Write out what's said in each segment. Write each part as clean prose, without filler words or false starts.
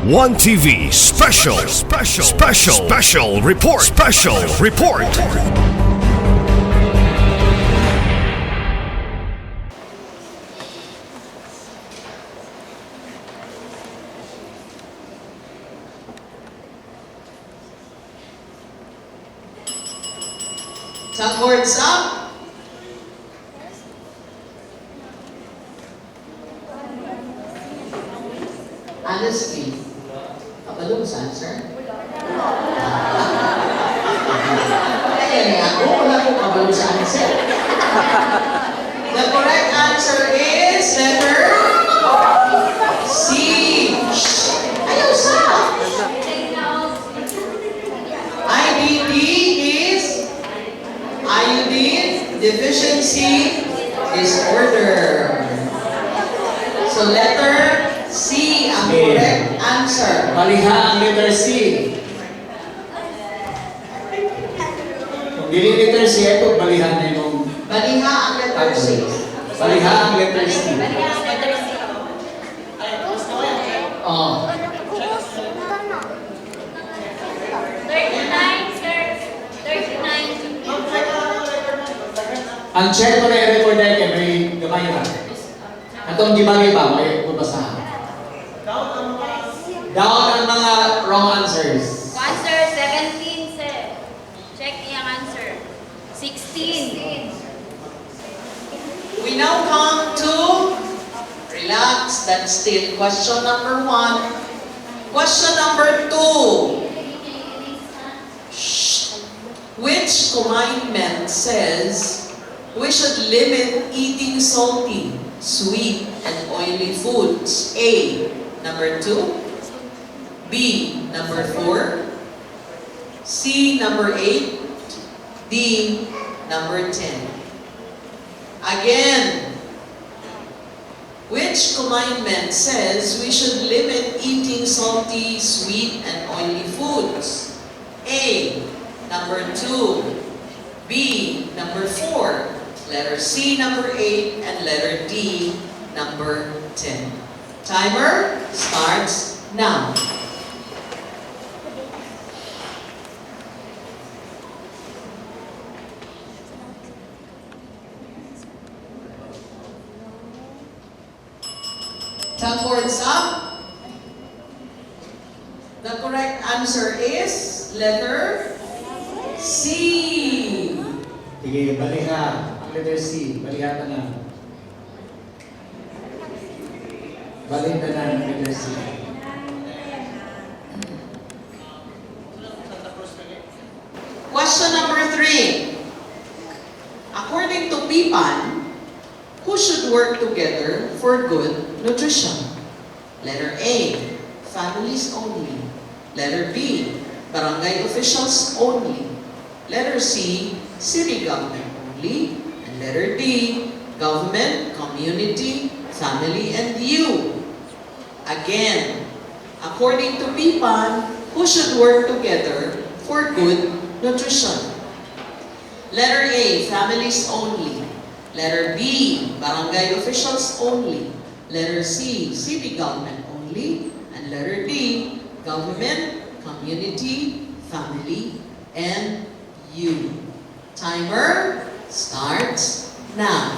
One TV special report. Tongue words up. Honestly, kabalong sa answer? Kaya ako, wala akong kabalong sa answer. The correct answer is letter C. Ayaw sa! IBD is iodine deficiency disorder. So letter C ang correct answer. Baliha ang letter C. Kung dili letter C, ito balihan na yung... Baliha ang letter C. Baliha ang letter C. Oh. 39, sir. 39. Ang check ko na i-record na kay may gamay na. Atong gibagay ba? May pubasahan. Down ang mga wrong answers. Answer 17, sir. Check yung answer. 16. We now come to relax. That's still question number 1. Question number 2. Which commandment says we should limit eating salty, sweet, and oily foods? A. Number 2. B. Number 4. C. Number 8. D. Number 10. Again, which commandment says we should limit eating salty, sweet, and oily foods? A. Number 2. B. Number 4. Letter C. Number 8. And letter D. Number 10. Timer starts now. Tongue words up. The correct answer is letter C. Sige, baliha ang letter C. Baliha ka na. Baliha ka na ang letter C. Question number 3. According to PIPAN, who should work together for good nutrition? Letter A, families only. Letter B, barangay officials only. Letter C, city government only. And letter D, government, community, family, and you. Again, according to PIPAN, who should work together for good nutrition? Letter A, families only. Letter B, barangay officials only. Letter C, city government only. And letter D, government, community, family, and you. Timer starts now.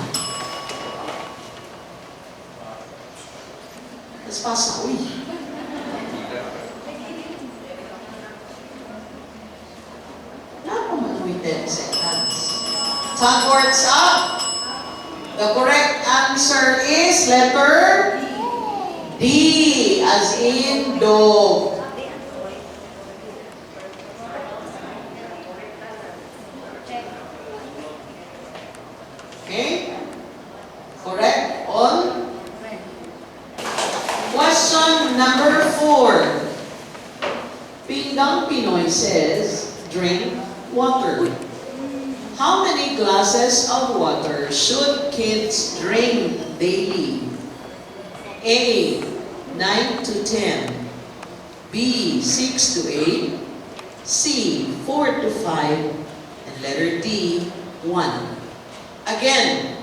Let's pass na. Uy. Wala 10 seconds. Tongue words up. The correct answer is letter D, as in dog. Okay? Correct all? Question number 4. Pinggang Pinoy says, drink water. How many glasses of water should kids drink daily? A. 9 to 10. B. 6 to 8. C. 4 to 5. And letter D. 1. Again,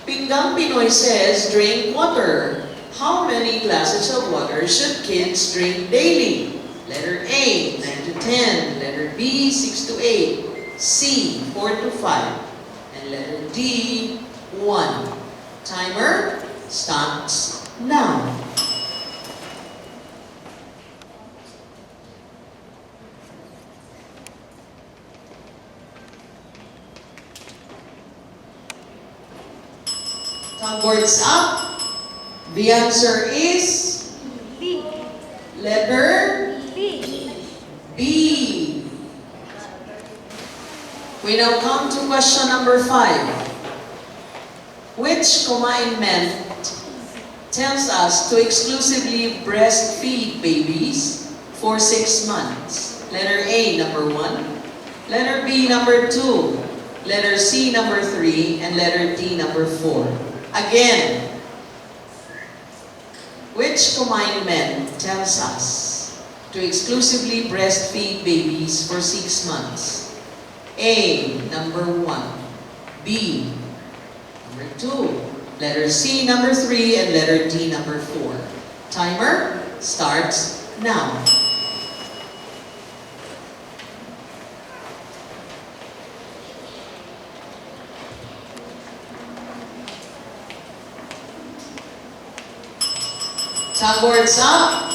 Pinggang Pinoy says drink water. How many glasses of water should kids drink daily? Letter A, 9 to 10. Letter B, 6 to 8. C, 4 to 5. And letter D, 1. Timer starts now. Boards up. The answer is B. letter B. B. We now come to question number 5. Which commandment tells us to exclusively breastfeed babies for 6 months? Letter A, number 1. Letter B, number 2. Letter C, number 3. And letter D, number 4. Again, which commandment tells us to exclusively breastfeed babies for 6 months? A, number 1. B, number 2. Letter C, number 3. And letter D, number 4. Timer starts now. Boards up.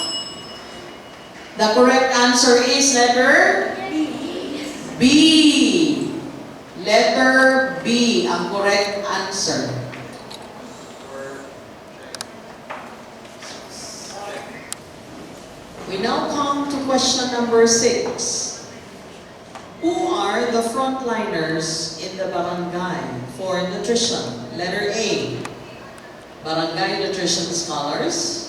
The correct answer is letter B. Letter B, ang correct answer. We now come to question number 6. Who are the frontliners in the barangay for nutrition? Letter A, barangay nutrition scholars.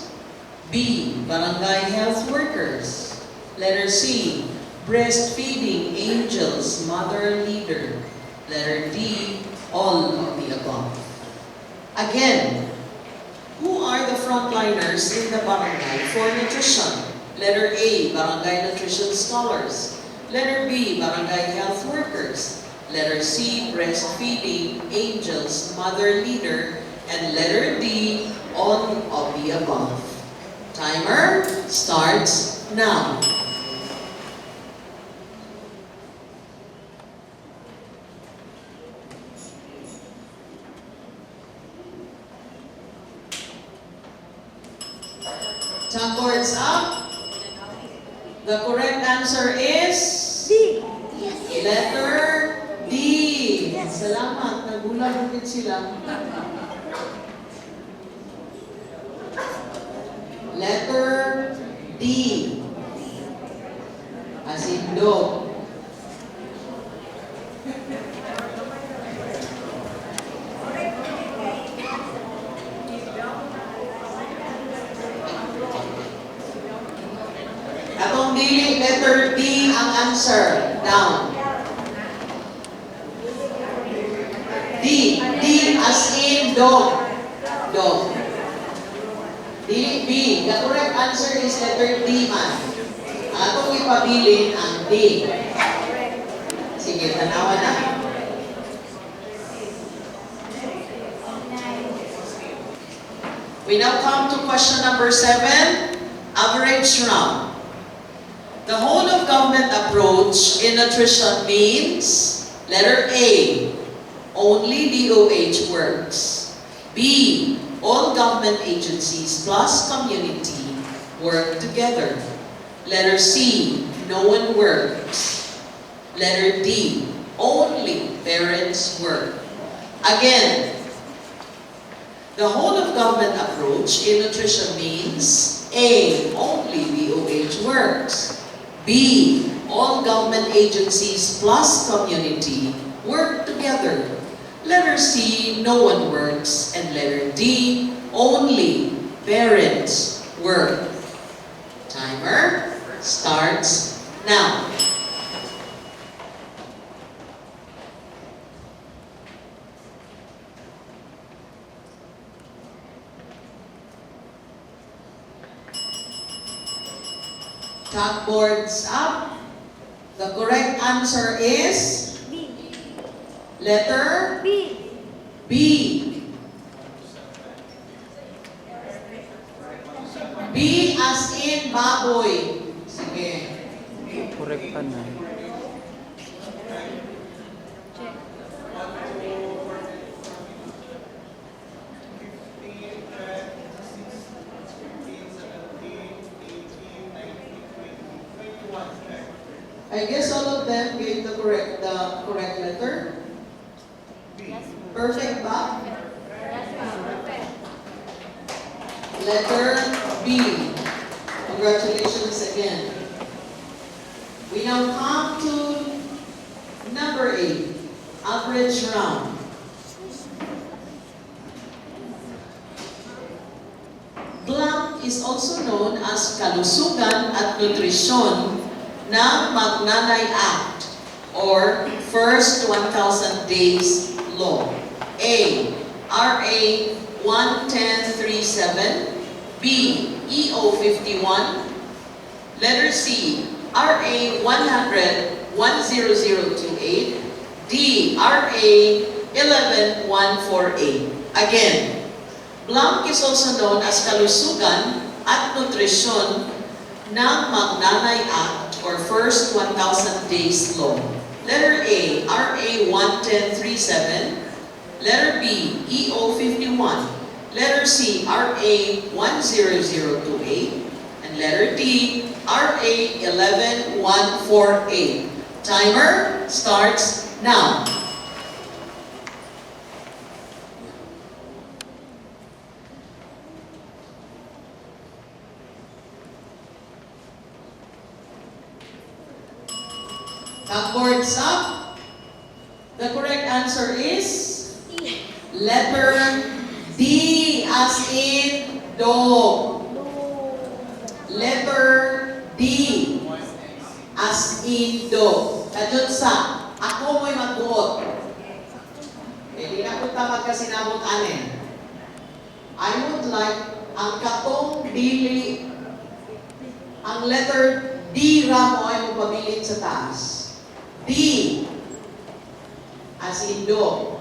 B, barangay health workers. Letter C, breastfeeding angels, mother leader. Letter D, all of the above. Again, who are the frontliners in the barangay for nutrition? Letter A, barangay nutrition scholars. Letter B, barangay health workers. Letter C, breastfeeding angels, mother leader. And letter D, all of the above. Timer starts now. Boards up. The correct answer is D. letter D. Salamat, nagulang ulit sila. Letter D. As in dog. Atong dili, letter D ang answer. Down. D. D as in dog. Dog. Dili B. The correct answer is letter D man. Ang atong ipabilin ang D. Sige, tanawa na. We now come to question number 7, average round. The whole of government approach in nutrition means letter A, only DOH works. B, all government agencies plus community work together. Letter C, no one works. Letter D, only parents work. Again, the whole of government approach in nutrition means A, only DOH works. B, all government agencies plus community work together. Letter C, no one works. And letter D, only parents work. Timer starts now. Chalkboards up. The correct answer is B. letter B. B. B as in baboy. Sige. Correct pa na. Check. I guess all of them gave the correct letter. Yes, ma'am. Perfect ba? Yes, ma'am. Perfect. Letter B. Congratulations again. We now come to number 8, average round. GLAM is also known as Kalusugan at Nutrisyon ng Magnanay Act or First 1,000 Days Law. A. RA 11037. B. EO 51. Letter C. RA 100 10028. D. RA 11148. Again, GLAM is also known as Kalusugan at Nutrisyon ng Magnanay Act or First 1,000 Days Law. Letter A, RA 11037. Letter B, EO 51. Letter C, RA 10028. And letter D, RA 11148. Timer starts now. Backwards up. The correct answer is letter D as in dog. Letter D as in dog. Kadyon sa, ako mo'y magbuot. Hindi na ko tamad kasi nabot anin. I would like ang katong dili, ang letter D ra mo ay magpabilin sa taas. D as in dog.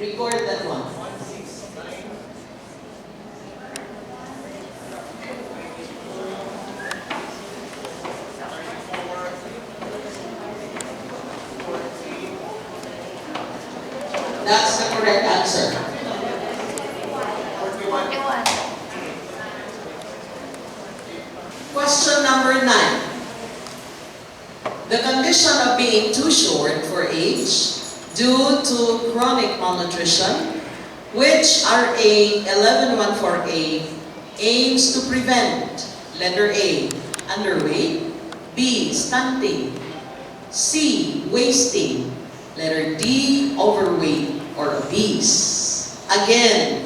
Record that one. That's the correct answer. 41. Question number 9. The condition of being too short for age due to chronic malnutrition, which RA 11148 aims to prevent. Letter A, underweight. B, stunting. C, wasting. Letter D, overweight or obese. Again,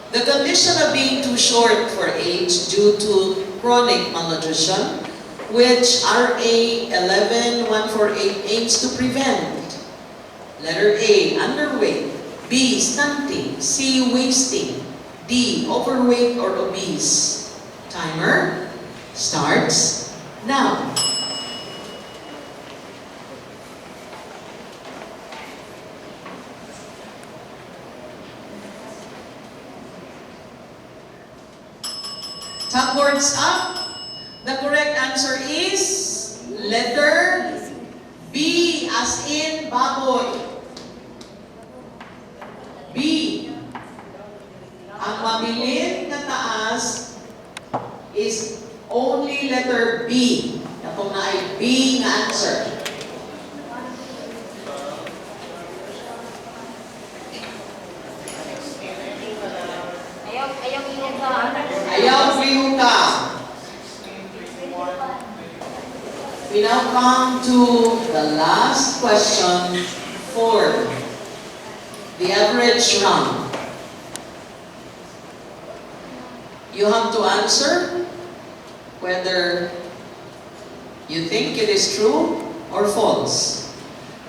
the condition of being too short for age due to chronic malnutrition, which RA 11148 aims to prevent. Letter A, underweight. B, stunting. C, wasting. D, overweight or obese. Timer starts now. Top words up. The correct answer is letter B as in baboy. B. Ang mabilin na taas is only letter B. Ito na ay B na answer. Ayaw ingat ka. Ayaw view ka. We now come to the last question for the average round. You have to answer whether you think it is true or false.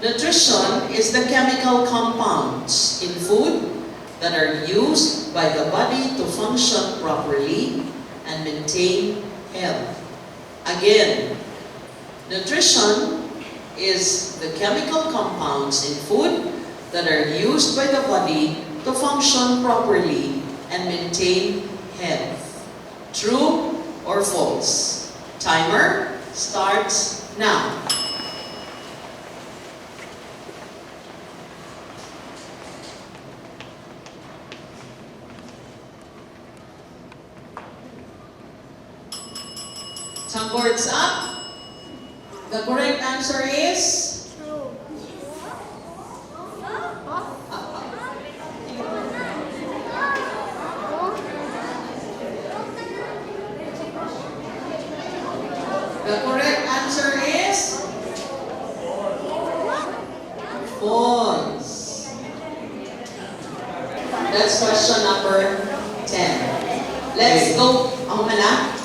Nutrition is the chemical compounds in food that are used by the body to function properly and maintain health. Again, nutrition is the chemical compounds in food that are used by the body to function properly and maintain health. True or false? Timer starts now. Some boards up. The correct answer is the correct answer is false. That's question number 10. Let's go. Ako na.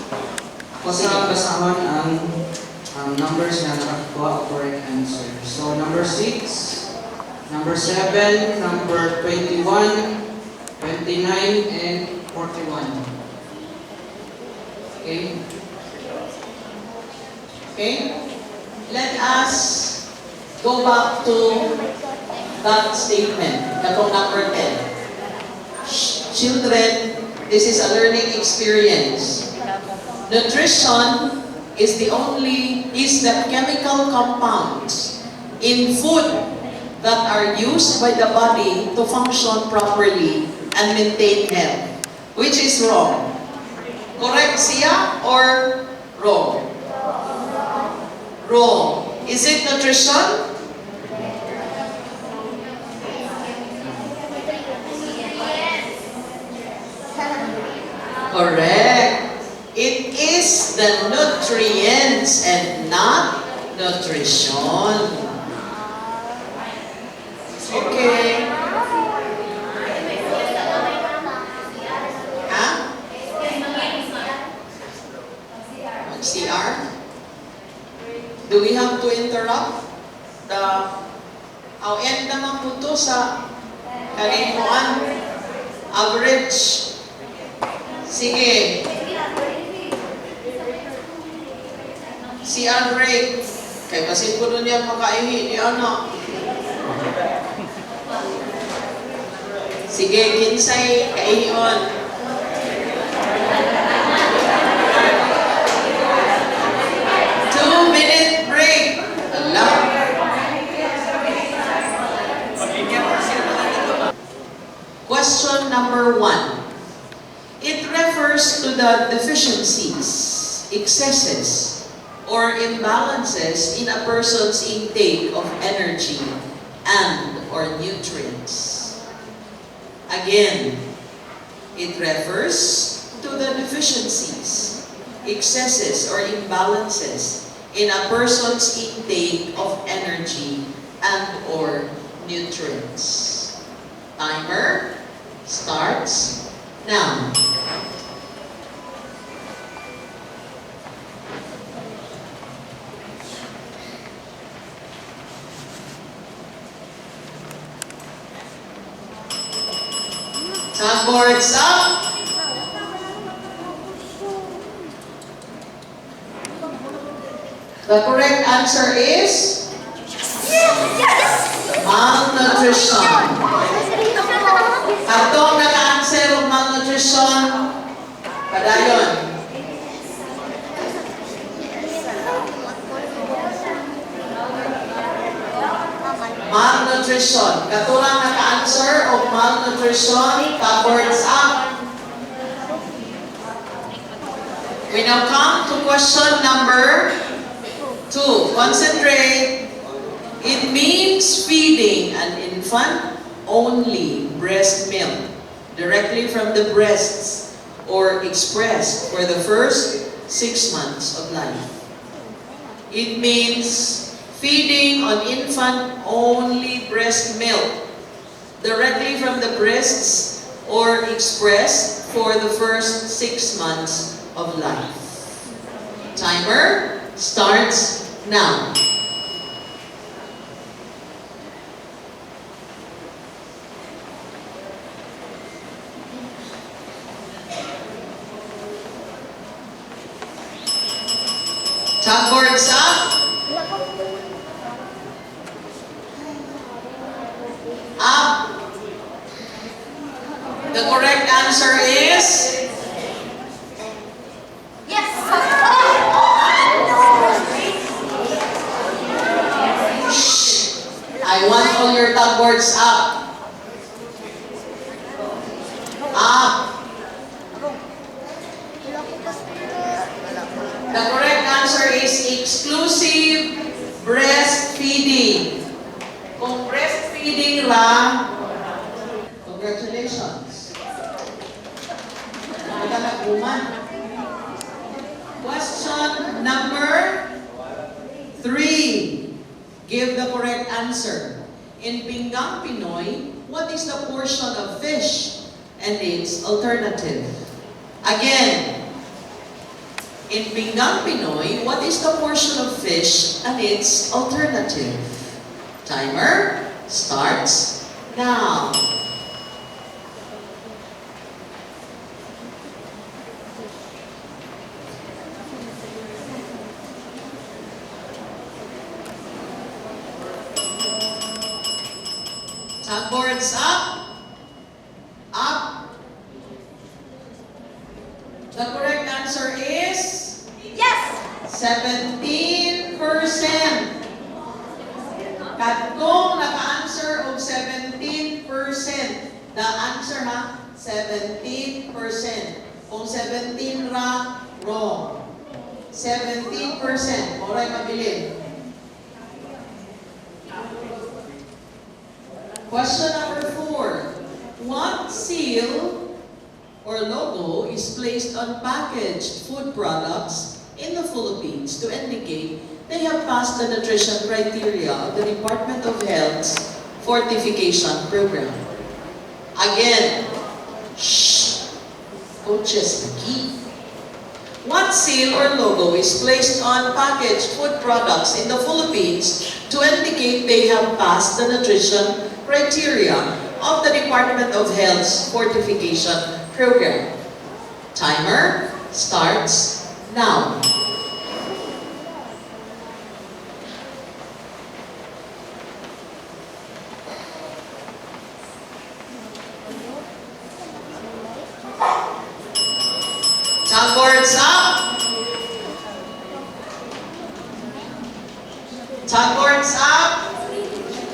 Ako sa basahon ang numbers na nakakuha correct answer. So number 6, number 7, number 21, 29, and 41. Okay? Okay? Let us go back to that statement, katong number 10. Children, this is a learning experience. Nutrition is the chemical compounds in food that are used by the body to function properly and maintain health. Which is wrong? Correct siya or wrong? Wrong. Is it nutrition? Correct. It is the nutrients and not nutrition. Okay. Ha? CR? Do we have to interrupt? End naman po to sa kalimuan. Average. Sige. CR break. Kaya kasi po nun yan makaihi ni ano. Sige, kinsay, kaihon. Two-minute break. Allah. Question number 1. It refers to the deficiencies, excesses, or imbalances in a person's intake of energy and or nutrients. Again, it refers to the deficiencies, excesses, or imbalances in a person's intake of energy and or nutrients. Timer starts now. Boards up. The correct answer is malnutrition. Atong naka-answer ng malnutrition, padayon. Malnutrition. Katulang naka-answer of malnutrition, boards up. We now come to question number 2. Concentrate. It means feeding an infant only breast milk directly from the breasts or expressed for the first 6 months of life. It means feeding on infant only breast milk directly from the breasts or expressed for the first 6 months of life. Timer starts now. Chalkboards up. Up. The correct answer is Chalkboards up. Up. The correct answer is exclusive breastfeeding. Kung breastfeeding ra, congratulations. Nagkakaguman. Question number 3. Give the correct answer. In Pinggang Pinoy, what is the portion of fish and its alternative? Again, in Pinggang Pinoy, what is the portion of fish and its alternative? Timer starts now. Chalkboards up. Up. The correct answer is Yes! 17%. Katong naka-answer of 17%. The answer ha, 17%. Kung 17 ra, wrong. 17%. Moray mabilin. Question number 4. What seal or logo is placed on packaged food products in the Philippines to indicate they have passed the nutrition criteria of the Department of Health's fortification program? Again, shh, coaches, the key. What seal or logo is placed on packaged food products in the Philippines to indicate they have passed the nutrition criteria of the Department of Health's fortification program? Timer starts now. Chalkboards up. Chalkboards up.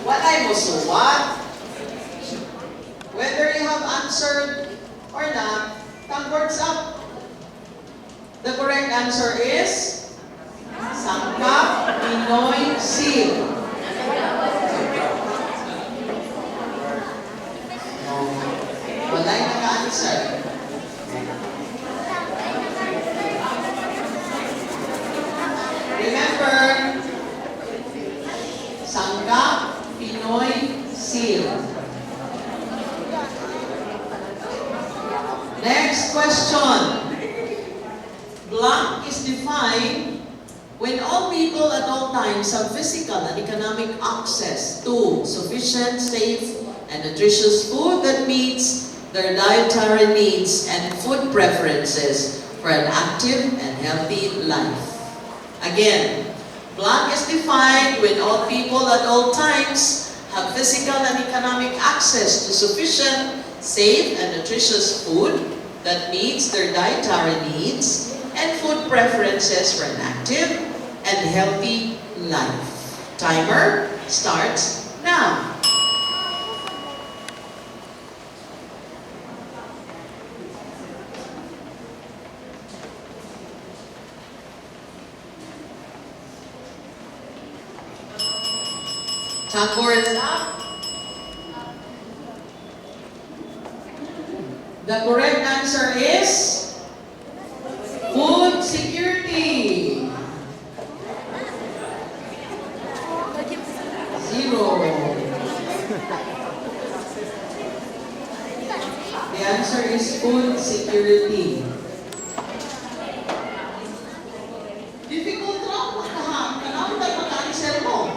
What I mo suwat? Whether you have answered or not, chalkboards up. The correct answer is Sangkap Pinoy Seal. Walay naka-answer. Remember, Sangkap Pinoy Seal. Next question. Blank is defined when all people at all times have physical and economic access to sufficient, safe, and nutritious food that meets their dietary needs and food preferences for an active and healthy life. Again, blank is defined when all people at all times have physical and economic access to sufficient, safe, and nutritious food that meets their dietary needs and food preferences for an active and healthy life. Timer starts now. Chalkboards up. The correct answer is food security. 0. The answer is food security. Difficult lang makahang. Kanang mag-answer mo.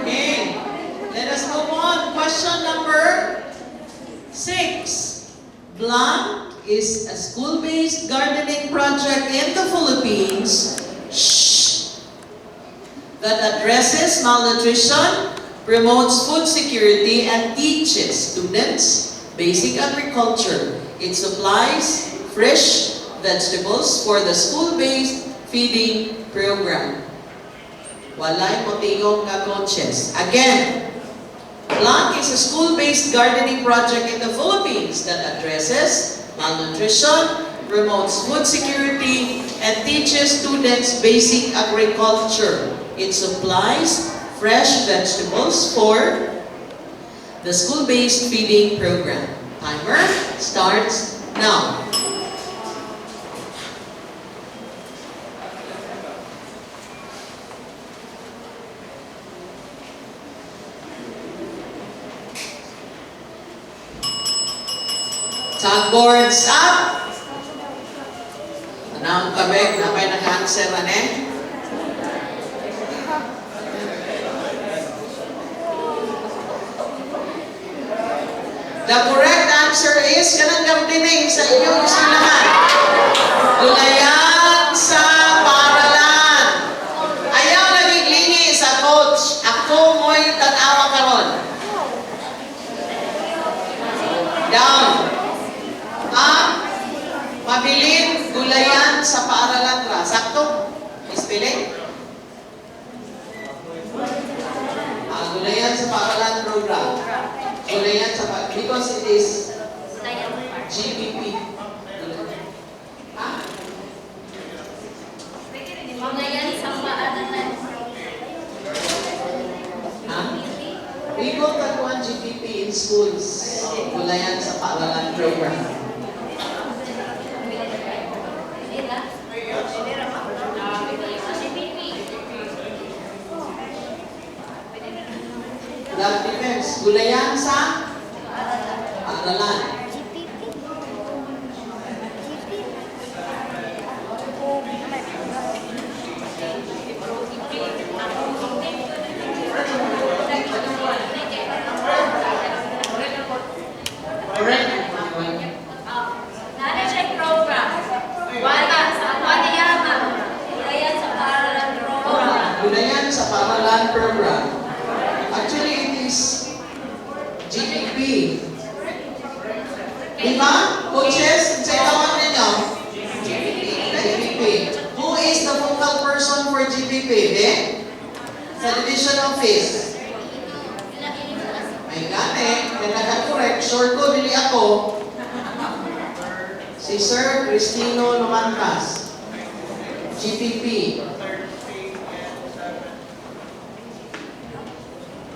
Okay, let us move on. Question number 6. Blank is a school-based gardening project in the Philippines that addresses malnutrition, promotes food security, and teaches students basic agriculture. It supplies fresh vegetables for the school-based feeding program. Walay motingong nga coaches. Again, Blank is a school-based gardening project in the Philippines that addresses malnutrition, promotes food security, and teaches students basic agriculture. It supplies fresh vegetables for the school-based feeding program. Timer starts now. Chalkboards up! Anong kabeg na may naka-answer na eh? The correct answer is, kanang gardening sa inyong eskwelahan. Gulayan sa paaralan. Ayaw naging lini sa coach. Ako mo'y tanawa karon. Down. Mabilin, gulayan sa paaralan ra. Sakto? Spelling? Gulayan sa paaralan program. Gulayan sa paaralan. Because it is GBP. Gulayan sa paaralan. We go taguan GBP in schools. Gulayan sa paaralan program. That depends. Gulayan sa paaralan. Correct. Nanay program. Wala sa Waniyama. Gulayan sa paaralan program. Gulayan sa paaralan program. Actually, it is GBP. Diba? Coaches, say tawag ninyo. GBP. Who is the focal person for GBP? Sa division office. May gani, may nag-correct. Sure ko, dili ako. Si Sir Cristino Lumantas. GPP.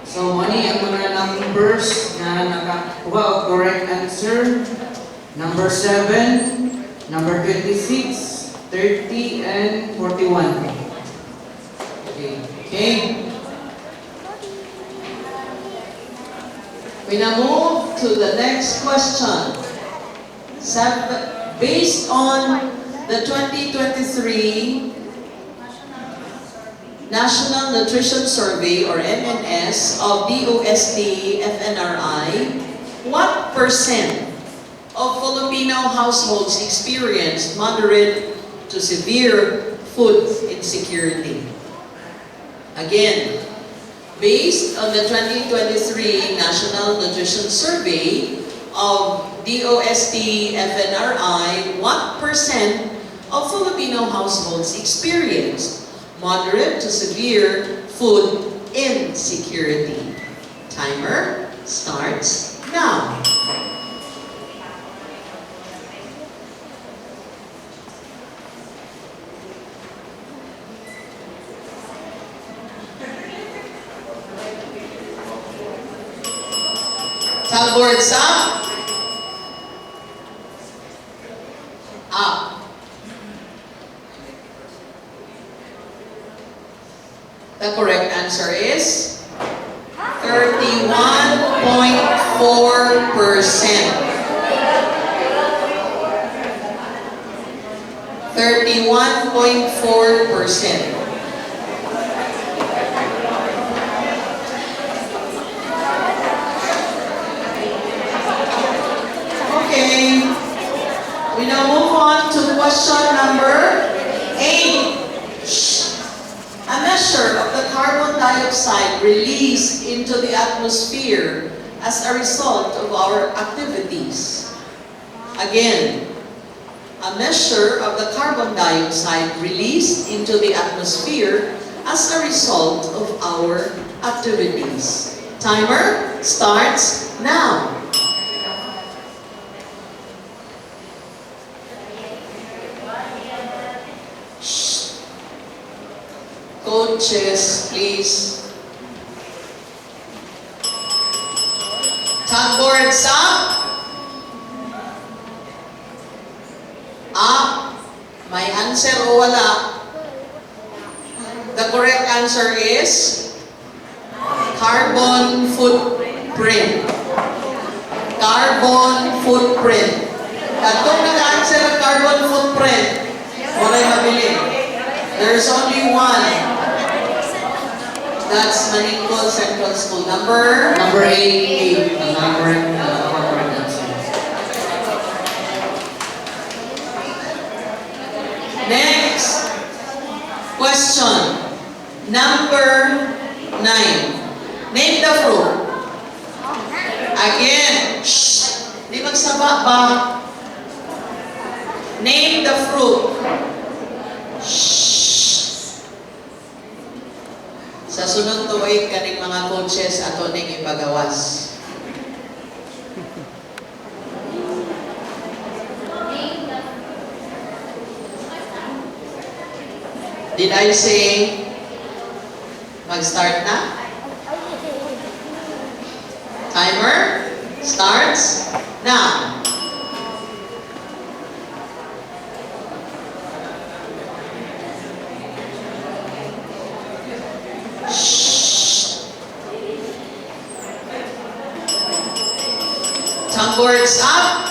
So, mani ang mga numbers na nakakuha o correct answer. Number 7, number 26, 30, and 41. Okay. We now move to the next question. Based on the 2023 National Nutrition Survey or NNS of DOST FNRI, what percent of Filipino households experience moderate to severe food insecurity? Again, based on the 2023 National Nutrition Survey of DOST FNRI, what percent of Filipino households experience moderate to severe food insecurity? Timer starts now. Chalkboards up. Up. The correct answer is 31.4%. 31.4%. Okay. We now move on to question number 8. A measure of the carbon dioxide released into the atmosphere as a result of our activities. Again, a measure of the carbon dioxide released into the atmosphere as a result of our activities. Timer starts now. Shh. Coaches, please. Chalkboards up. Up. May answer o wala? The correct answer is carbon footprint. Carbon footprint. At kung nag-answer ng carbon footprint, wala'y mabili. There's only one. That's Maningkol Central School. Number? Number 8, ang correct answer. Next question. Number 9. Name the fruit. Again. Shh. Di magsaba ba? Name the fruit. Shh. Sa sunod tuwid kaning mga coaches ato ning ipagawas. Did I say mag-start na? Timer starts now. Shh. Tongue boards up.